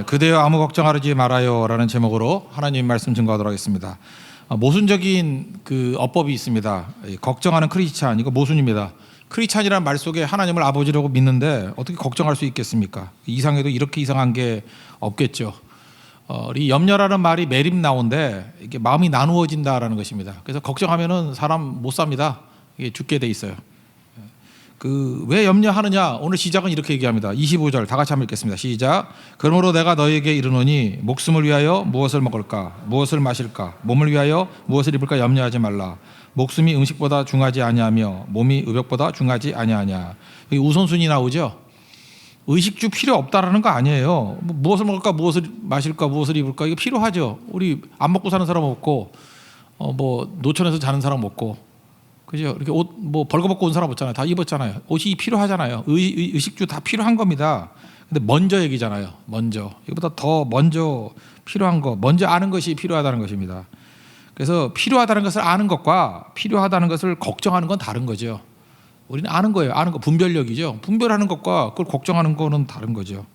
그대여 아무 걱정하지 말아요 라는 제목으로 하나님 말씀 증거하도록 하겠습니다. 모순적인 그 어법이 있습니다. 걱정하는 크리스찬, 이거 모순입니다. 크리스찬이라는 말 속에 하나님을 아버지라고 믿는데 어떻게 걱정할 수 있겠습니까? 이상해도 이렇게 이상한 게 없겠죠. 이 염려라는 말이 매립 나온데 이게 마음이 나누어진다라는 것입니다. 그래서 걱정하면은 사람 못 삽니다. 이게 죽게 돼 있어요. 왜 염려하느냐? 오늘 시작은 이렇게 얘기합니다. 25절 다 같이 한번 읽겠습니다. 시작. 그러므로 내가 너에게 이르노니 목숨을 위하여 무엇을 먹을까, 무엇을 마실까, 몸을 위하여 무엇을 입을까 염려하지 말라. 목숨이 음식보다 중하지 아니하며 몸이 의복보다 중하지 아니하냐. 여기 우선순위 나오죠. 의식주 필요 없다라는 거 아니에요. 무엇을 먹을까, 무엇을 마실까, 무엇을 입을까, 이거 필요하죠. 우리 안 먹고 사는 사람 없고, 노천에서 자는 사람 없고. 그죠? 이렇게 옷 벌거벗고 온 사람 없잖아요. 다 입었잖아요. 옷이 필요하잖아요. 의식주 다 필요한 겁니다. 근데 먼저 얘기잖아요. 먼저. 이거보다 더 먼저 필요한 거, 먼저 아는 것이 필요하다는 것입니다. 그래서 필요하다는 것을 아는 것과 필요하다는 것을 걱정하는 건 다른 거죠. 우리는 아는 거예요. 아는 거 분별력이죠. 분별하는 것과 그걸 걱정하는 거는 다른 거죠.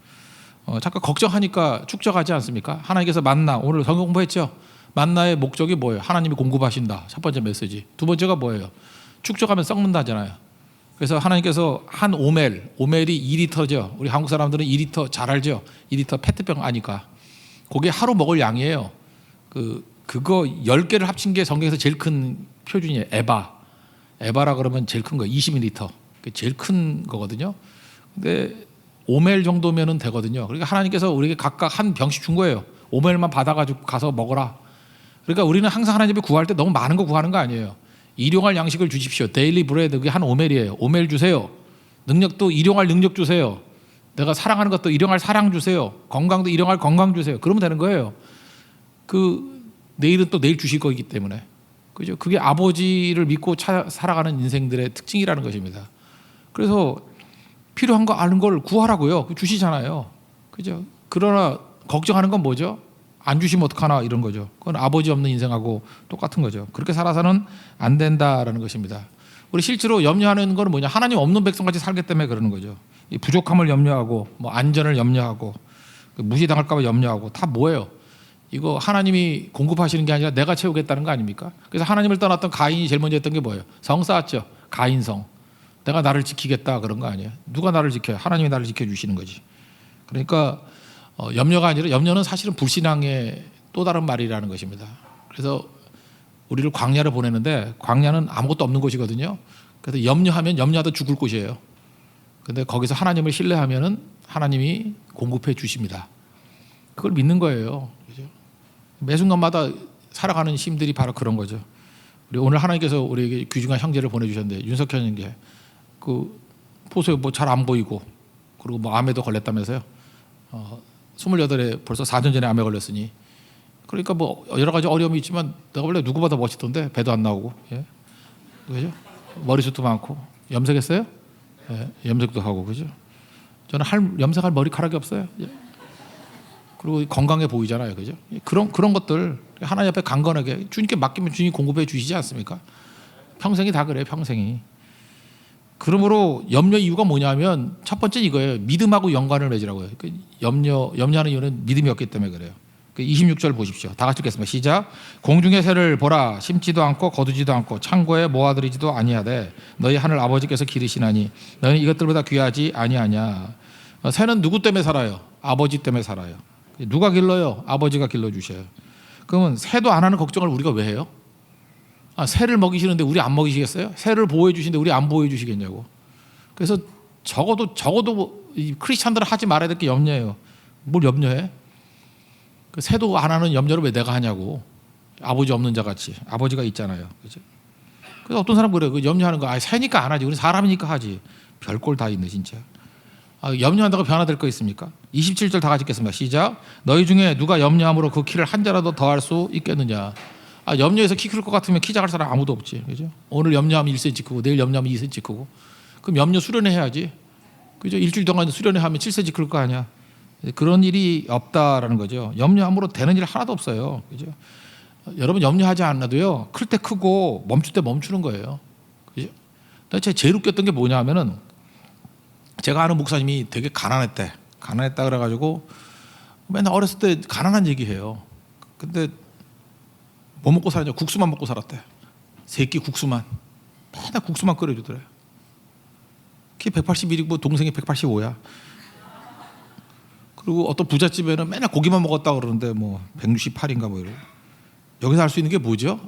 잠깐 걱정하니까 축적하지 않습니까? 하나님께서 만나, 오늘 성경 공부했죠. 만나의 목적이 뭐예요? 하나님이 공급하신다. 첫 번째 메시지. 두 번째가 뭐예요? 축적하면 썩는다잖아요. 그래서 하나님께서 한 오멜이 2리터죠. 우리 한국 사람들은 2리터 잘 알죠. 2리터 페트병 아니까. 그게 하루 먹을 양이에요. 그거 10개를 합친 게 성경에서 제일 큰 표준이에요. 에바라 그러면 제일 큰 거 20ml. 그게 제일 큰 거거든요. 근데 오멜 정도면은 되거든요. 그러니까 하나님께서 우리에게 각각 한 병씩 준 거예요. 오멜만 받아가지고 가서 먹어라. 그러니까 우리는 항상 하나님 앞에 구할 때 너무 많은 거 구하는 거 아니에요. 일용할 양식을 주십시오. 데일리 브레드, 그게 한 오멜이에요. 오멜 주세요. 능력도 일용할 능력 주세요. 내가 사랑하는 것도 일용할 사랑 주세요. 건강도 일용할 건강 주세요. 그러면 되는 거예요. 내일은 또 내일 주실 거기 때문에. 그죠? 그게 아버지를 믿고 살아가는 인생들의 특징이라는 것입니다. 그래서 필요한 거 아는 걸 구하라고요. 주시잖아요. 그죠? 그러나 걱정하는 건 뭐죠? 안 주시면 어떡하나 이런 거죠. 그건 아버지 없는 인생하고 똑같은 거죠. 그렇게 살아서는 안 된다라는 것입니다. 우리 실제로 염려하는 건 뭐냐? 하나님 없는 백성같이 살기 때문에 그러는 거죠. 이 부족함을 염려하고, 안전을 염려하고, 무시당할까 봐 염려하고, 다 뭐예요? 이거 하나님이 공급하시는 게 아니라 내가 채우겠다는 거 아닙니까? 그래서 하나님을 떠났던 가인이 제일 먼저 했던 게 뭐예요? 성 쌓았죠. 가인성. 내가 나를 지키겠다 그런 거 아니에요. 누가 나를 지켜요? 하나님이 나를 지켜주시는 거지. 그러니까 염려가 아니라 염려는 사실은 불신앙의 또 다른 말이라는 것입니다. 그래서 우리를 광야를 보내는데 광야는 아무것도 없는 곳이거든요. 그래서 염려하면 염려하다 죽을 곳이에요. 그런데 거기서 하나님을 신뢰하면은 하나님이 공급해 주십니다. 그걸 믿는 거예요. 매 순간마다 살아가는 힘들이 바로 그런 거죠. 우리 오늘 하나님께서 우리에게 귀중한 형제를 보내주셨는데 윤석현 형제 보세요. 잘 안 보이고 그리고 암에도 걸렸다면서요. 28에 벌써 4년 전에 암에 걸렸으니 그러니까 여러 가지 어려움이 있지만 내가 원래 누구보다 멋있던데 배도 안 나오고 그죠? 머리숱도 많고 염색했어요? 염색도 하고 그죠? 저는 염색할 머리카락이 없어요. 그리고 건강해 보이잖아요. 그죠? 그런 것들 하나님 앞에 강건하게 주님께 맡기면 주님이 공급해 주시지 않습니까? 평생이 다 그래요. 평생이. 그러므로 염려 이유가 뭐냐면 첫 번째 이거예요. 믿음하고 연관을 맺으라고요. 염려하는 이유는 믿음이 없기 때문에 그래요. 26절 보십시오. 다 같이 읽겠습니다. 시작. 공중의 새를 보라. 심지도 않고 거두지도 않고 창고에 모아들이지도 아니하되 너희 하늘 아버지께서 기르시나니 너희는 이것들보다 귀하지 아니하냐. 새는 누구 때문에 살아요? 아버지 때문에 살아요. 누가 길러요? 아버지가 길러주셔요. 그러면 새도 안 하는 걱정을 우리가 왜 해요? 새를 먹이시는데 우리 안 먹이시겠어요? 새를 보호해 주시는데 우리 안 보호해 주시겠냐고. 그래서 적어도 이 크리스찬들은 하지 말아야 될 게 염려예요. 뭘 염려해? 새도 안 하는 염려를 왜 내가 하냐고. 아버지 없는 자 같이. 아버지가 있잖아요. 그죠? 그래서 어떤 사람 그래요. 염려하는 거 새니까 안 하지. 우리 사람이니까 하지. 별꼴 다 있네 진짜. 염려한다고 변화될 거 있습니까? 27절 다 같이 읽겠습니다. 시작. 너희 중에 누가 염려함으로 그 키를 한 자라도 더할 수 있겠느냐. 염려해서 키 클 것 같으면 키 작을 사람 아무도 없지. 그죠? 오늘 염려하면 1cm 크고 내일 염려하면 2cm 크고. 그럼 염려 수련회 해야지. 그죠? 일주일 동안 수련회 하면 7cm 클 거 아니야. 그런 일이 없다라는 거죠. 염려함으로 되는 일 하나도 없어요. 그죠? 여러분 염려하지 않아도요. 클 때 크고 멈출 때 멈추는 거예요. 그죠? 제가 제일 웃겼던 게 뭐냐 하면은 제가 아는 목사님이 되게 가난했다 그래가지고 맨날 어렸을 때 가난한 얘기해요. 근데 뭐 먹고 살았냐? 국수만 먹고 살았대. 새끼 국수만. 맨날 국수만 끓여주더래. 키 181이고 동생이 185야. 그리고 어떤 부잣집에는 맨날 고기만 먹었다 그러는데 뭐 168인가 뭐 이러고. 여기서 할 수 있는 게 뭐죠?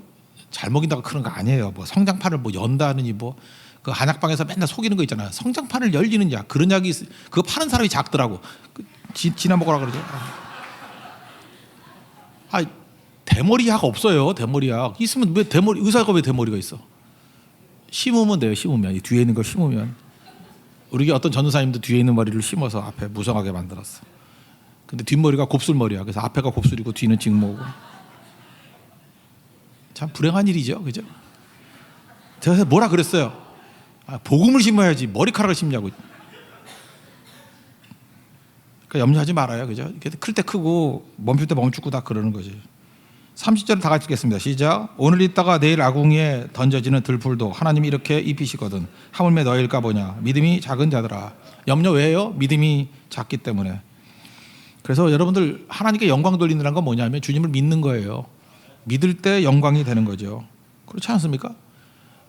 잘 먹인다고 크는 거 아니에요. 뭐 성장판을 뭐 연다느니 뭐 그 한약방에서 맨날 속이는 거 있잖아요. 성장판을 열리는 약, 그런 약이 그거 파는 사람이 작더라고. 지나 먹으라 그러죠. 대머리약 없어요. 대머리약 있으면 왜 대머리, 의사가 왜 대머리가 있어? 심으면 돼요. 심으면 이 뒤에 있는 걸 심으면. 우리 어떤 전도사님도 뒤에 있는 머리를 심어서 앞에 무성하게 만들었어. 근데 뒷머리가 곱슬머리야. 그래서 앞에가 곱슬이고 뒤는 직모고. 참 불행한 일이죠, 그죠? 제가 뭐라 그랬어요? 복음을 심어야지 머리카락을 심냐고. 그러니까 염려하지 말아요, 그죠? 클 때 크고 멈출 때 멈추고 다 그러는 거지. 30절 다 같이 읽겠습니다. 시작. 오늘 있다가 내일 아궁이에 던져지는 들풀도 하나님이 이렇게 입히시거든. 하물며 너희일까 보냐. 믿음이 작은 자들아. 염려 왜요? 믿음이 작기 때문에. 그래서 여러분들 하나님께 영광 돌리는 건 뭐냐면 주님을 믿는 거예요. 믿을 때 영광이 되는 거죠. 그렇지 않습니까?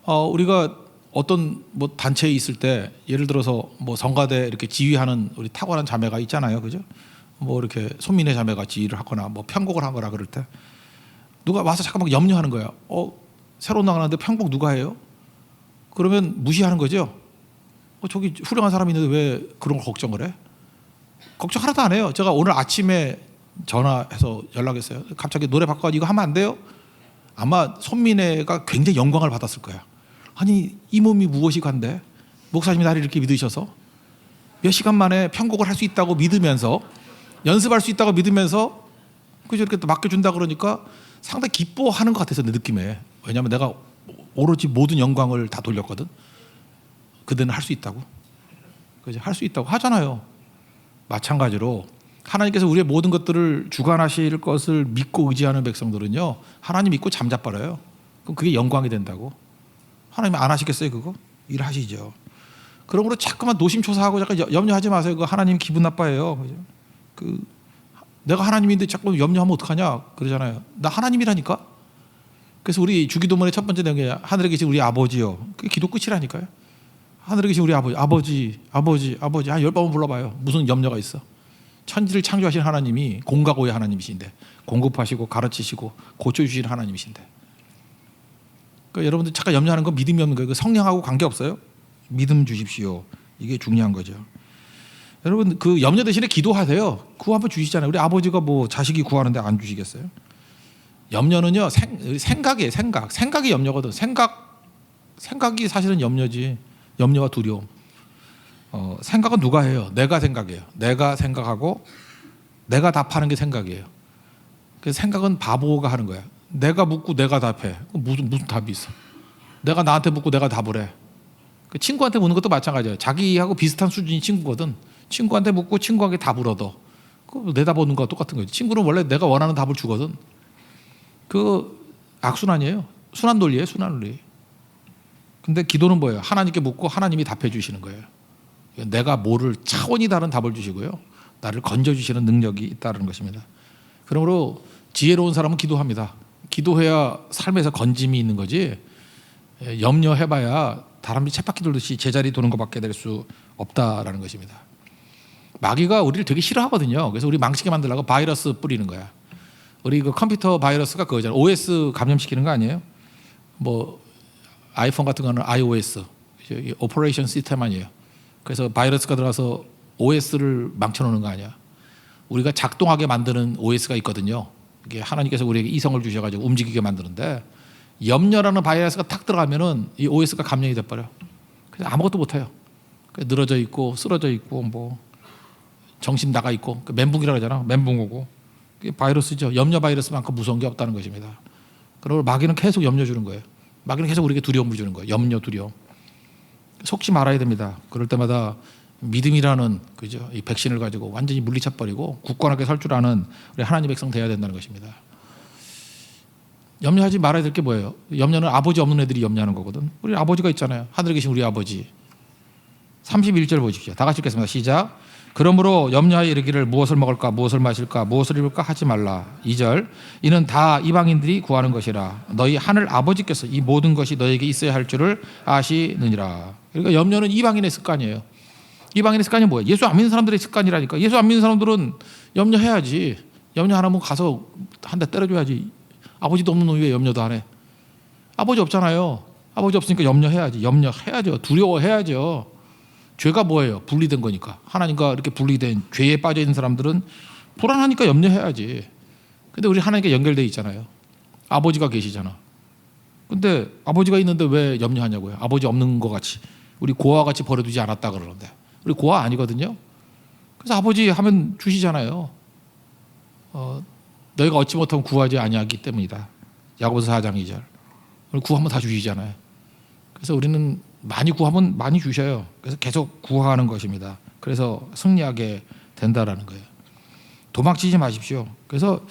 우리가 어떤 뭐 단체에 있을 때 예를 들어서 뭐 성가대 이렇게 지휘하는 우리 탁월한 자매가 있잖아요, 그죠? 뭐 이렇게 손민혜 자매가 지휘를 하거나 뭐 편곡을 하거나 그럴 때 누가 와서 잠깐 막 염려하는 거야. 새로 나가는데 편곡 누가 해요? 그러면 무시하는 거죠. 저기 훌륭한 사람이 있는데 왜 그런 걸 걱정을 해? 걱정 하나도 안 해요. 제가 오늘 아침에 전화해서 연락했어요. 갑자기 노래 바꿔가지고 이거 하면 안 돼요? 아마 손민혜가 굉장히 영광을 받았을 거야. 아니 이 몸이 무엇이 간데 목사님이 나를 이렇게 믿으셔서 몇 시간 만에 편곡을 할 수 있다고 믿으면서 연습할 수 있다고 믿으면서 그저 이렇게 또 맡겨준다 그러니까 상당히 기뻐하는 것 같아서 내 느낌에. 왜냐하면 내가 오로지 모든 영광을 다 돌렸거든. 그대는 할 수 있다고. 그죠? 할 수 있다고 하잖아요. 마찬가지로 하나님께서 우리의 모든 것들을 주관하실 것을 믿고 의지하는 백성들은요, 하나님 믿고 잠자버려요. 그럼 그게 영광이 된다고. 하나님 안 하시겠어요 그거? 일하시죠. 그러므로 자꾸만 노심초사하고 잠깐 염려하지 마세요. 그 하나님 기분 나빠해요. 그죠? 내가 하나님인데 자꾸 염려하면 어떡하냐 그러잖아요. 나 하나님이라니까. 그래서 우리 주기도문의 첫 번째 내용이 하늘에 계신 우리 아버지요. 그게 기도 끝이라니까요. 하늘에 계신 우리 아버지 10번 불러봐요. 무슨 염려가 있어? 천지를 창조하신 하나님이 공과고의 하나님이신데, 공급하시고 가르치시고 고쳐주시는 하나님이신데, 그러니까 여러분들 잠깐 염려하는 건 믿음이 없는 거예요. 성령하고 관계없어요. 믿음 주십시오. 이게 중요한 거죠. 여러분 그 염려 대신에 기도하세요. 구호 한번 주시잖아요. 우리 아버지가 뭐 자식이 구하는데 안 주시겠어요? 염려는요 생각이에요. 생각이 염려거든. 생각이 사실은 염려지. 염려와 두려움. 생각은 누가 해요? 내가 생각해요. 내가 생각하고 내가 답하는 게 생각이에요. 그래서 생각은 바보가 하는 거야. 내가 묻고 내가 답해. 무슨 답이 있어? 내가 나한테 묻고 내가 답을 해. 그 친구한테 묻는 것도 마찬가지예요. 자기하고 비슷한 수준이 친구거든. 친구한테 묻고 친구에게 답을 얻어. 그 내 답 얻는 거와 똑같은 거지. 친구는 원래 내가 원하는 답을 주거든. 그 악순환이에요. 순환 논리예요. 순환 논리. 근데 기도는 뭐예요? 하나님께 묻고 하나님이 답해 주시는 거예요. 내가 모를 차원이 다른 답을 주시고요. 나를 건져주시는 능력이 있다는 것입니다. 그러므로 지혜로운 사람은 기도합니다. 기도해야 삶에서 건짐이 있는 거지. 염려해봐야 다람쥐 쳇바퀴 돌듯이 제자리 도는 것밖에 될 수 없다라는 것입니다. 마귀가 우리를 되게 싫어하거든요. 그래서 우리 망치게 만들려고 바이러스 뿌리는 거야. 우리 그 컴퓨터 바이러스가 그거잖아요. OS 감염시키는 거 아니에요? 뭐 아이폰 같은 거는 iOS, 오퍼레이션 시스템 아니에요. 그래서 바이러스가 들어가서 OS를 망쳐놓는 거 아니야. 우리가 작동하게 만드는 OS가 있거든요. 이게 하나님께서 우리에게 이성을 주셔가지고 움직이게 만드는데, 염려라는 바이러스가 탁 들어가면은 이 OS가 감염이 돼버려. 그래서 아무것도 못해요. 늘어져 있고 쓰러져 있고 뭐 정신 나가 있고, 멘붕이라고 하잖아. 멘붕 오고. 그게 바이러스죠. 염려 바이러스만큼 무서운 게 없다는 것입니다. 그리고 마귀는 계속 염려 주는 거예요. 마귀는 계속 우리에게 두려움을 주는 거예요. 염려, 두려움. 속지 말아야 됩니다. 그럴 때마다 믿음이라는 그죠? 이 백신을 가지고 완전히 물리쳐버리고 굳건하게 설 줄 아는 우리 하나님 백성 되어야 된다는 것입니다. 염려하지 말아야 될 게 뭐예요? 염려는 아버지 없는 애들이 염려하는 거거든. 우리 아버지가 있잖아요. 하늘에 계신 우리 아버지. 31절 보십시오. 다 같이 읽겠습니다. 시작. 그러므로 염려하여 이르기를 무엇을 먹을까 무엇을 마실까 무엇을 입을까 하지 말라. 2절 이는 다 이방인들이 구하는 것이라. 너희 하늘 아버지께서 이 모든 것이 너에게 있어야 할 줄을 아시느니라. 그러니까 염려는 이방인의 습관이에요. 이방인의 습관이 뭐예요? 예수 안 믿는 사람들의 습관이라니까. 예수 안 믿는 사람들은 염려해야지. 염려 안 하면 가서 한 대 때려줘야지. 아버지도 없는 놈이 왜 염려도 안 해? 아버지 없잖아요. 아버지 없으니까 염려해야지. 염려해야죠. 두려워해야죠. 죄가 뭐예요? 분리된 거니까. 하나님과 이렇게 분리된 죄에 빠져 있는 사람들은 불안하니까 염려해야지. 근데 우리 하나님께 연결돼 있잖아요. 아버지가 계시잖아. 근데 아버지가 있는데 왜 염려하냐고요? 아버지 없는 것 같이. 우리 고아와 같이 버려두지 않았다 그러는데. 우리 고아 아니거든요. 그래서 아버지 하면 주시잖아요. 너희가 얻지 못하면 구하지 아니하기 때문이다. 야고보서 4장 2절. 구하면 다 주시잖아요. 그래서 우리는 많이 구하면 많이 주셔요. 그래서 계속 구하는 것입니다. 그래서 승리하게 된다라는 거예요. 도망치지 마십시오. 그래서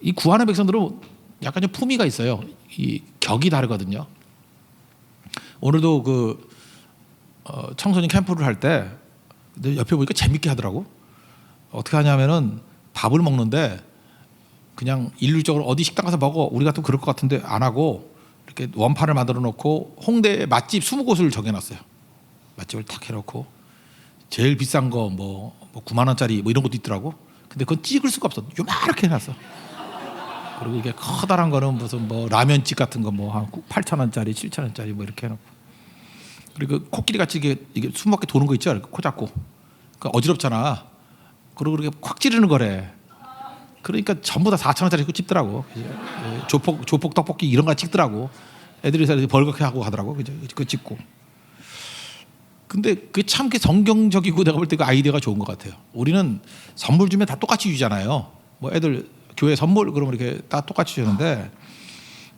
이 구하는 백성들은 약간 좀 품위가 있어요. 이 격이 다르거든요. 오늘도 그 청소년 캠프를 할 때 옆에 보니까 재밌게 하더라고. 어떻게 하냐면은 밥을 먹는데 그냥 일률적으로 어디 식당 가서 먹어. 우리 같으면 그럴 것 같은데 안 하고 이렇게 원판을 만들어 놓고 홍대 맛집 20곳을 정해놨어요. 맛집을 탁 해놓고 제일 비싼 거 뭐 9만 원짜리 뭐 이런 것도 있더라고. 근데 그건 찍을 수가 없어. 요만하게 해놨어. 그리고 이게 커다란 거는 무슨 뭐 라면집 같은 거 뭐 한 8천 원짜리 7천 원짜리 뭐 이렇게 해놓고. 그리고 코끼리 같이 이게 숨막게 도는 거 있죠. 코 잡고. 그 어지럽잖아. 그리고 그렇게 콱 찌르는 거래. 그러니까 전부 다 4천 원짜리 찍더라고. 조폭 떡볶이 이런 거 찍더라고. 애들이 벌겋게 하고 하더라고. 그 찍고. 근데 그게 참 성경적이고 내가 볼 때 그 아이디어가 좋은 것 같아요. 우리는 선물 주면 다 똑같이 주잖아요. 뭐 애들 교회 선물 그러면 이렇게 다 똑같이 주는데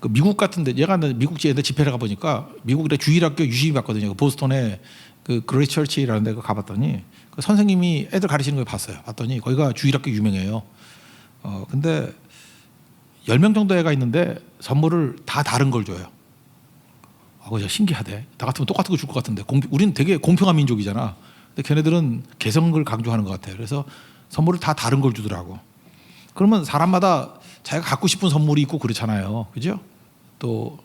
그 미국 같은데 얘가 미국 애들 집회를 가보니까 미국의 주일학교 유심히 봤거든요. 보스턴에 그 그레이스 처치라는 데 가봤더니 그 선생님이 애들 가르치는 걸 봤어요. 봤더니 거기가 주일학교 유명해요. 근데 10명 정도 애가 있는데 선물을 다 다른 걸 줘요. 그거 신기하대. 나 같으면 똑같은 거 줄 것 같은데. 우리는 되게 공평한 민족이잖아. 근데 걔네들은 개성을 강조하는 것 같아요. 그래서 선물을 다 다른 걸 주더라고. 그러면 사람마다 자기가 갖고 싶은 선물이 있고 그렇잖아요. 그죠? 또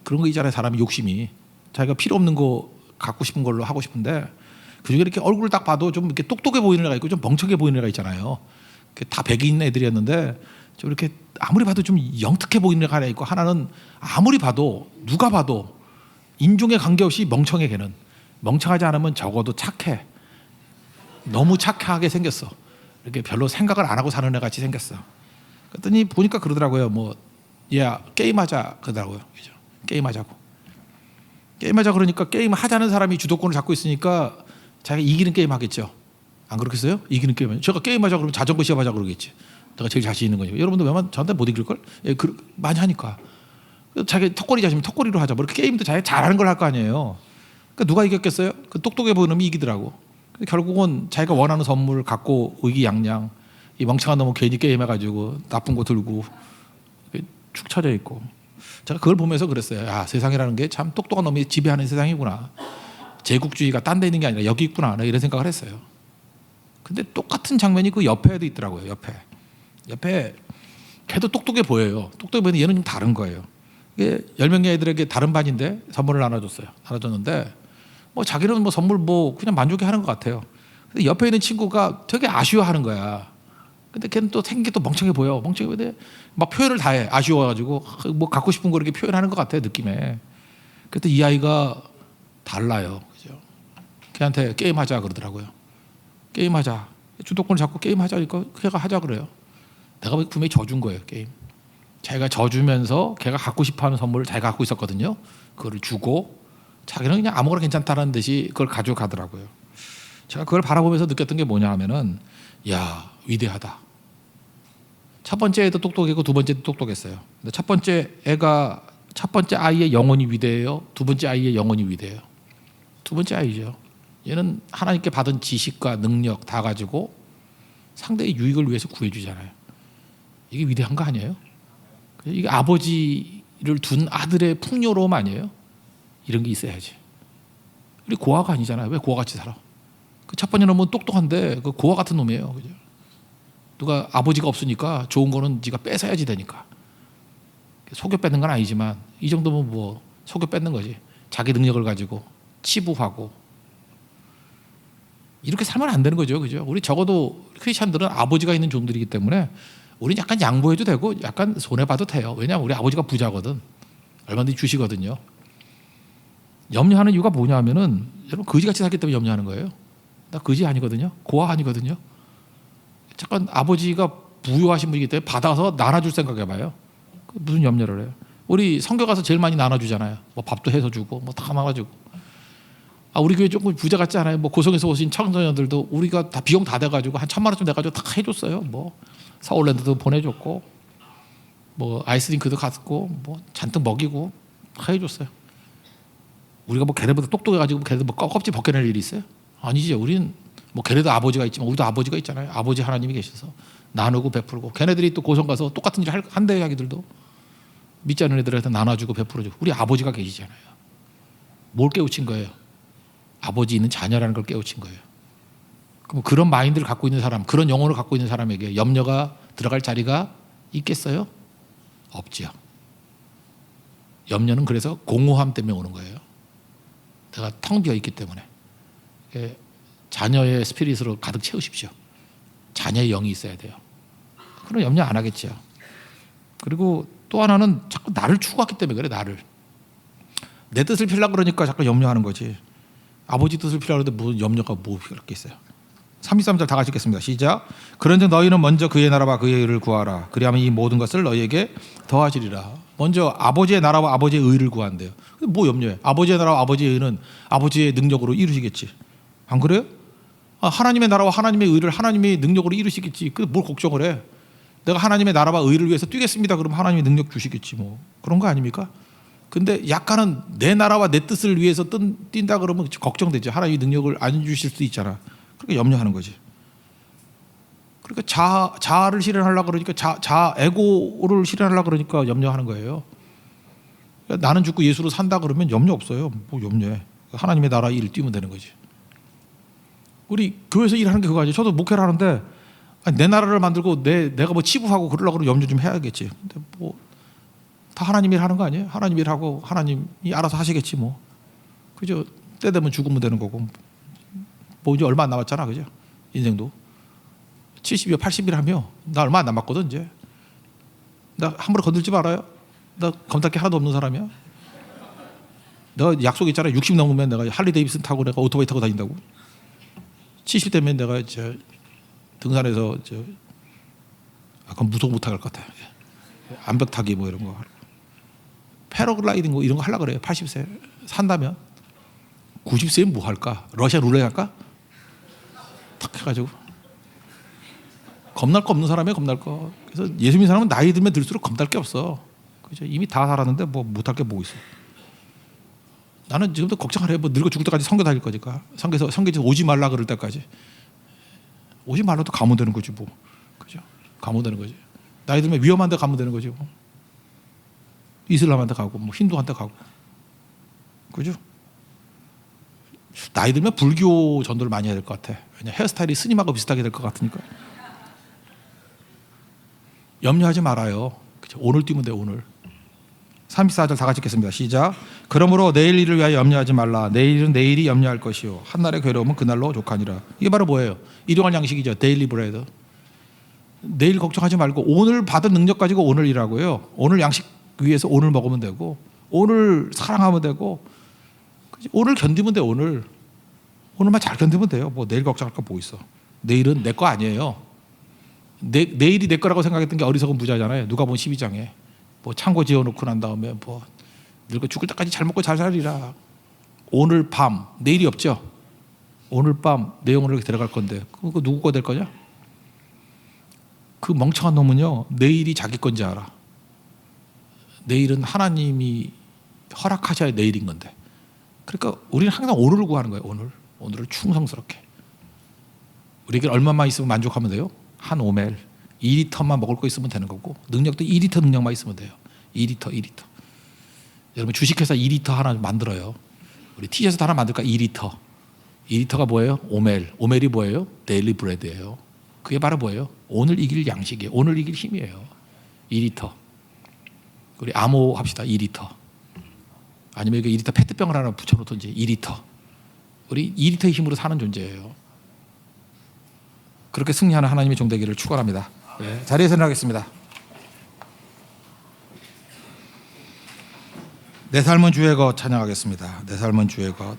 그런 거 있잖아요. 사람이 욕심이. 자기가 필요 없는 거 갖고 싶은 걸로 하고 싶은데 그중에 이렇게 얼굴을 딱 봐도 좀 이렇게 똑똑해 보이는 애가 있고 좀 멍청해 보이는 애가 있잖아요. 다 백인 애들이었는데 좀 이렇게 아무리 봐도 좀 영특해 보이는 애가 하나 있고 하나는 아무리 봐도 누가 봐도 인종에 관계없이 멍청해. 걔는 멍청하지 않으면 적어도 착해. 너무 착하게 생겼어. 이렇게 별로 생각을 안 하고 사는 애 같이 생겼어. 그랬더니 보니까 그러더라고요. 뭐 야 게임하자 그러더라고요. 그죠? 게임하자고. 게임하자 그러니까 게임 하자는 사람이 주도권을 잡고 있으니까 자기가 이기는 게임 하겠죠. 안 그렇겠어요? 이기는 게임은 제가 게임하자 그러면 자전거 시합하자 그러겠지. 내가 제일 자신 있는 거죠. 여러분들 웬만 저한테 못 이길 걸? 예, 많이 하니까. 자기 턱걸이 자시면 턱걸이로 하자. 뭐 이렇게 게임도 자기 잘하는 걸 할 거 아니에요. 그러니까 누가 이겼겠어요? 그 똑똑해 보이는 놈이 이기더라고. 결국은 자기가 원하는 선물을 갖고 의기양양 이 멍청한 놈은 괜히 게임해가지고 나쁜 거 들고 축 처져 있고. 제가 그걸 보면서 그랬어요. 야, 세상이라는 게 참 똑똑한 놈이 지배하는 세상이구나. 제국주의가 딴 데 있는 게 아니라 여기 있구나. 이런 생각을 했어요. 근데 똑같은 장면이 그 옆에도 있더라고요. 옆에 걔도 똑똑해 보여요. 똑똑해 보이는데 얘는 좀 다른 거예요. 이게 10명의 애들에게 다른 반인데 선물을 나눠줬는데 뭐 자기는 뭐 선물 뭐 그냥 만족해 하는 것 같아요. 근데 옆에 있는 친구가 되게 아쉬워하는 거야. 근데 걔는 또 생긴 게 또 멍청해 보여. 멍청해 보이는데 막 표현을 다 해. 아쉬워가지고 뭐 갖고 싶은 거 이렇게 표현하는 것 같아요. 느낌에. 그때 이 아이가 달라요. 그죠? 걔한테 게임하자 그러더라고요. 게임하자. 주도권을 잡고 게임하자. 그러니까 걔가 하자 그래요. 내가 분명히 져준 거예요. 게임. 자기가 져주면서 걔가 갖고 싶어하는 선물을 자기가 갖고 있었거든요. 그걸 주고 자기는 그냥 아무거나 괜찮다는 듯이 그걸 가져가더라고요. 제가 그걸 바라보면서 느꼈던 게 뭐냐 하면은 야 위대하다. 첫 번째 애도 똑똑했고 두 번째도 똑똑했어요. 근데 첫 번째 아이의 영혼이 위대해요. 두 번째 아이의 영혼이 위대해요. 두 번째 아이죠. 얘는 하나님께 받은 지식과 능력 다 가지고 상대의 유익을 위해서 구해주잖아요. 이게 위대한 거 아니에요? 이게 아버지를 둔 아들의 풍요로움 아니에요? 이런 게 있어야지. 우리 고아가 아니잖아요. 왜 고아같이 살아? 그 첫 번째 놈은 똑똑한데 그 고아 같은 놈이에요. 그죠? 누가 아버지가 없으니까 좋은 거는 네가 뺏어야지 되니까. 속여 뺏는 건 아니지만 이 정도면 뭐 속여 뺏는 거지. 자기 능력을 가지고 치부하고 이렇게 살면 안 되는 거죠. 그죠? 우리 적어도 크리스찬들은 아버지가 있는 종들이기 때문에 우리 약간 양보해도 되고 약간 손해봐도 돼요. 왜냐하면 우리 아버지가 부자거든. 얼마든지 주시거든요. 염려하는 이유가 뭐냐면은 여러분 거지같이 살기 때문에 염려하는 거예요. 나 거지 아니거든요. 고아 아니거든요. 잠깐 아버지가 부유하신 분이기 때문에 받아서 나눠줄 생각해봐요. 무슨 염려를 해요. 우리 성교 가서 제일 많이 나눠주잖아요. 뭐 밥도 해서 주고 뭐 다 나눠주고. 우리 교회 조금 부자 같지 않아요? 뭐 고성에서 오신 청소년들도 우리가 다 비용 다 돼가지고 한 1,000만 원쯤 돼가지고 다 해줬어요. 뭐 서울랜드도 보내줬고 뭐 아이스링크도 갔고 뭐 잔뜩 먹이고 다 해줬어요. 우리가 뭐 걔네보다 똑똑해가지고 걔네들 뭐 껍질 벗겨낼 일이 있어요? 아니죠. 우리는 뭐 걔네도 아버지가 있지만 우리도 아버지가 있잖아요. 아버지 하나님이 계셔서 나누고 베풀고 걔네들이 또 고성 가서 똑같은 일을 한대요. 자기들도 믿지 않는 애들한테 나눠주고 베풀어주고 우리 아버지가 계시잖아요. 뭘 깨우친 거예요? 아버지 있는 자녀라는 걸 깨우친 거예요. 그럼 그런 마인드를 갖고 있는 사람, 그런 영혼을 갖고 있는 사람에게 염려가 들어갈 자리가 있겠어요? 없지요. 염려는 그래서 공허함 때문에 오는 거예요. 내가 텅 비어 있기 때문에. 자녀의 스피릿으로 가득 채우십시오. 자녀의 영이 있어야 돼요. 그럼 염려 안 하겠죠. 그리고 또 하나는 자꾸 나를 추구하기 때문에 그래. 나를. 내 뜻을 피려고 그러니까 자꾸 염려하는 거지. 아버지 뜻을 피려고 하는데 무슨 염려가 뭐 있겠어요. 33절 다 같이 읽겠습니다. 시작. 그런즉 너희는 먼저 그의 나라와 그의 의를 구하라. 그리하면 이 모든 것을 너희에게 더하시리라. 먼저 아버지의 나라와 아버지의 의를 구한대요. 뭐 염려해? 아버지의 나라와 아버지의 의는 아버지의 능력으로 이루시겠지. 안 그래요? 하나님의 나라와 하나님의 의를 하나님의 능력으로 이루시겠지. 뭘 걱정을 해? 내가 하나님의 나라와 의를 위해서 뛰겠습니다. 그럼 하나님의 능력 주시겠지 뭐. 그런 거 아닙니까? 근데 약간은 내 나라와 내 뜻을 위해서 뛴다 그러면 걱정되죠. 하나님의 능력을 안 주실 수도 있잖아. 그러니까 염려하는 거지. 그러니까 자아를 실현하려고 그러니까 에고를 실현하려고 그러니까 염려하는 거예요. 그러니까 나는 죽고 예수로 산다 그러면 염려 없어요. 뭐 염려해. 하나님의 나라 일을 뛰면 되는 거지. 우리 교회에서 일하는 게 그거 아니에요. 저도 목회를 하는데 내 나라를 만들고 내가 뭐 치부하고 그러려고 그러면 염려 좀 해야겠지. 근데 뭐 다 하나님 일 하는 거 아니에요? 하나님 일하고 하나님이 알아서 하시겠지 뭐. 그죠? 때 되면 죽으면 되는 거고. 뭐 이제 얼마 안 남았잖아. 그죠? 인생도 70여 80일 하며 나 얼마 안 남았거든 이제. 나 함부로 건들지 말아요. 나 검탈 게 하나도 없는 사람이야. 내가 약속 있잖아. 60 넘으면 내가 할리 데이비슨 타고 내가 오토바이 타고 다닌다고. 70 되면 내가 등산해서 그건 무속 못 타갈 것 같아. 암벽 타기 뭐 이런 거. 패러글라이딩 뭐 이런 거 하려고 그래요. 80세 산다면. 90세면 뭐 할까? 러시아 룰렛 할까? 탁 해가지고. 겁날 거 없는 사람이야. 겁날 거. 그래서 예수 믿는 사람은 나이 들면 들수록 겁날 게 없어. 그죠? 이미 다 살았는데 뭐 못할 게 뭐 있어. 나는 지금도 걱정을 해. 뭐 늙어 죽을 때까지 선교 다닐 거니까. 선교지 오지 말라 그럴 때까지. 오지 말라도 가면 되는 거지 뭐. 그죠? 가면 되는 거지. 나이 들면 위험한 데 가면 되는 거지 뭐. 이슬람한테 가고 뭐 힌두한테 가고. 그죠? 나이 들면 불교 전도를 많이 해야 될 것 같아. 왜냐 헤어스타일이 스님하고 비슷하게 될 것 같으니까. 염려하지 말아요. 그죠? 오늘 뛰면 돼 오늘. 34절 다 같이 읽겠습니다. 시작. 그러므로 내일 일을 위하여 염려하지 말라. 내일은 내일이 염려할 것이요 한날의 괴로움은 그날로 족하니라. 이게 바로 뭐예요? 일용할 양식이죠. 데일리 브레드. 내일 걱정하지 말고 오늘 받은 능력 가지고 오늘 일하고요. 오늘 양식 위해서 오늘 먹으면 되고 오늘 사랑하면 되고 오늘 견디면 돼. 오늘만 잘 견디면 돼요. 뭐 내일 걱정할 거 뭐 있어. 내일은 내 거 아니에요. 내일이 내 거라고 생각했던 게 어리석은 부자잖아요. 누가 보면 12장에 뭐 창고 지어놓고 난 다음에 뭐 늙어 죽을 때까지 잘 먹고 잘 살리라. 오늘 밤 내일이 없죠. 오늘 밤 내 영혼을 들어갈 건데 그거 누구 거 될 거냐? 그 멍청한 놈은요 내일이 자기 건지 알아. 내일은 하나님이 허락하셔야 내일인 건데. 그러니까 우리는 항상 오늘을 구하는 거예요. 오늘을 충성스럽게. 우리에게 얼마만 있으면 만족하면 돼요? 한 오멜 2리터만 먹을 거 있으면 되는 거고 능력도 2리터 능력만 있으면 돼요. 2리터. 여러분 주식회사 2리터 하나 만들어요. 우리 티셔츠 하나 만들까? 2리터 2리터가 뭐예요? 오멜. 오멜이 뭐예요? 데일리 브레드예요. 그게 바로 뭐예요? 오늘 이길 양식이에요. 오늘 이길 힘이에요. 2리터. 우리 암호 합시다. 2리터. 아니면 이거 2리터 페트병을 하나 붙여놓든지 2리터. 우리 2리터의 힘으로 사는 존재예요. 그렇게 승리하는 하나님의 종되기를 축원합니다. 네, 자리에서 일어나겠습니다. 내 삶은 주의 것 찬양하겠습니다. 내 삶은 주의 것.